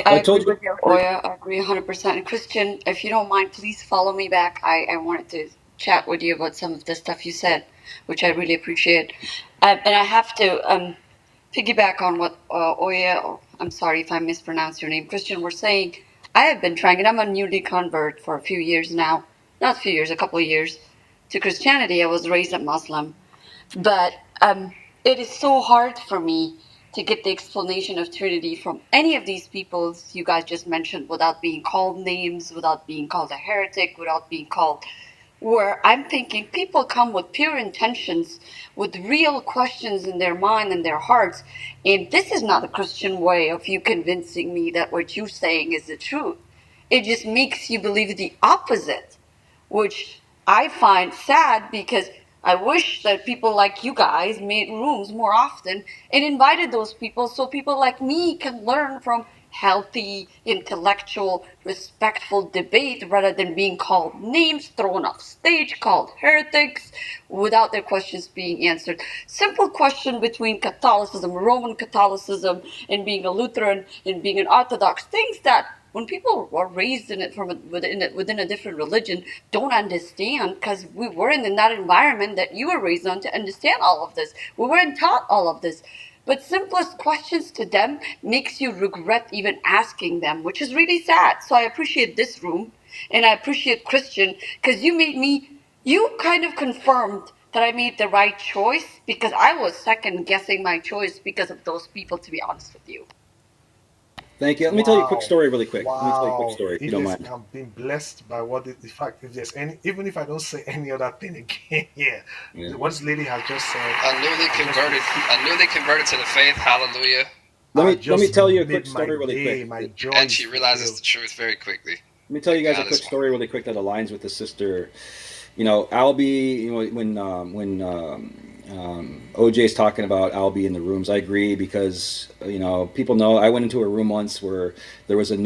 I agree told you. with you, Oya. I agree 100%. And Christian, if you don't mind, please follow me back. I wanted to chat with you about some of the stuff you said, which I really appreciate. And I have to piggyback on what Oya, or I'm sorry if I mispronounced your name, Christian, were saying. I have been trying, and I'm a newly convert for a few years now. Not a few years, a couple of years to Christianity. I was raised a Muslim. But it is so hard for me to get the explanation of Trinity from any of these peoples you guys just mentioned without being called names, without being called a heretic, without being called. Where I'm thinking people come with pure intentions, with real questions in their mind and their hearts. And this is not a Christian way of you convincing me that what you're saying is the truth. It just makes you believe the opposite, which I find sad because I wish that people like you guys made rooms more often and invited those people so people like me can learn from healthy, intellectual, respectful debate rather than being called names, thrown off stage, called heretics without their questions being answered. Simple question between Catholicism, Roman Catholicism, and being a Lutheran and being an Orthodox, things that when people are raised in it within a different religion don't understand because we weren't in that environment that you were raised on to understand all of this. We weren't taught all of this. But simplest questions to them makes you regret even asking them, which is really sad. So I appreciate this room and I appreciate Christian because you kind of confirmed that I made the right choice because I was second guessing my choice because of those people, to be honest with you. Thank you. Let me tell you a quick Wow. story, really quick. Let me tell you a quick Wow. story, if you If don't there's, mind. I'm being blessed by what the fact, if there's any, even if I don't say any other thing again here, Yeah. what this lady has just said, A newly I just converted, received, a newly converted to the faith. Hallelujah. Let I me just tell you a made quick my story, really day. quick. My joy And is she realizes fulfilled. the truth very quickly. Let me tell you guys a God quick is one. story, really quick, that aligns with the sister. You know, Albie. You know, when OJ's talking about Albie in the rooms, I agree because you know people know. I went into a room once where there was a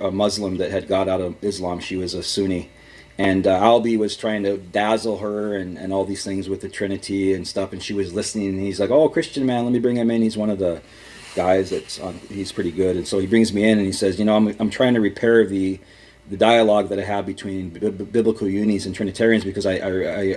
a Muslim that had got out of Islam. She was a Sunni, and Albie was trying to dazzle her and all these things with the Trinity and stuff, and she was listening. And he's like, "Oh, Christian man, let me bring him in. He's one of the guys that's on. He's pretty good." And so he brings me in and he says, "You know, I'm trying to repair the dialogue that I have between biblical unis and Trinitarians because I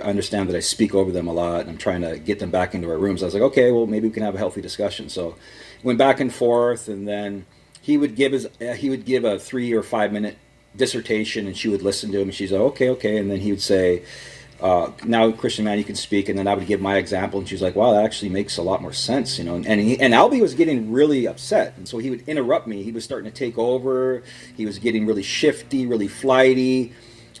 understand that I speak over them a lot and I'm trying to get them back into our rooms." I was like, okay, well, maybe we can have a healthy discussion. So went back and forth, and then he would give a 3 or 5 minute dissertation, and she would listen to him, and she's like, okay, okay, and then he would say, now Christian man, you can speak, and then I would give my example, and she's like, wow, that actually makes a lot more sense, you know. And Albie was getting really upset, and so he would interrupt me. He was starting to take over. He was getting really shifty, really flighty,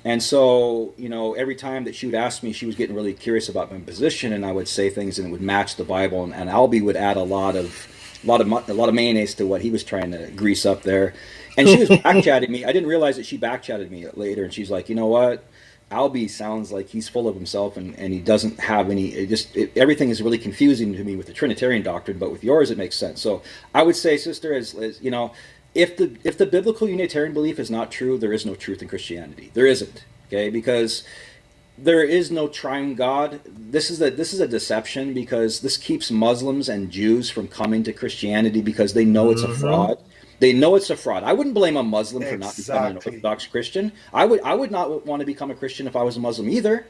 and so you know, every time that she would ask me, she was getting really curious about my position, and I would say things, and it would match the Bible, and Albie would add a lot of mayonnaise to what he was trying to grease up there. And she was back chatting me. I didn't realize that she back chatted me later, and she's like, you know what? Albie sounds like he's full of himself and he doesn't have any. Everything is really confusing to me with the Trinitarian doctrine, but with yours it makes sense. So I would say, sister, as you know, if the biblical Unitarian belief is not true, there is no truth in Christianity. There isn't. Okay, because there is no triune God. This is a deception because this keeps Muslims and Jews from coming to Christianity because they know it's a Hmm. fraud. They know it's a fraud. I wouldn't blame a Muslim for not becoming an Exactly. Orthodox Christian. I would not want to become a Christian if I was a Muslim either.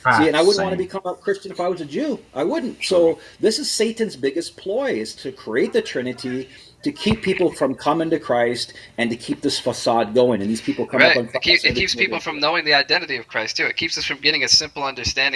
See, and I Facts, wouldn't want to same. become a Christian if I was a Jew. I wouldn't. True. So this is Satan's biggest ploy is to create the Trinity to keep people from coming to Christ and to keep this facade going. And these people come up Right. on It Clubhouse keeps every people day. from knowing the identity of Christ too. It keeps us from getting a simple understanding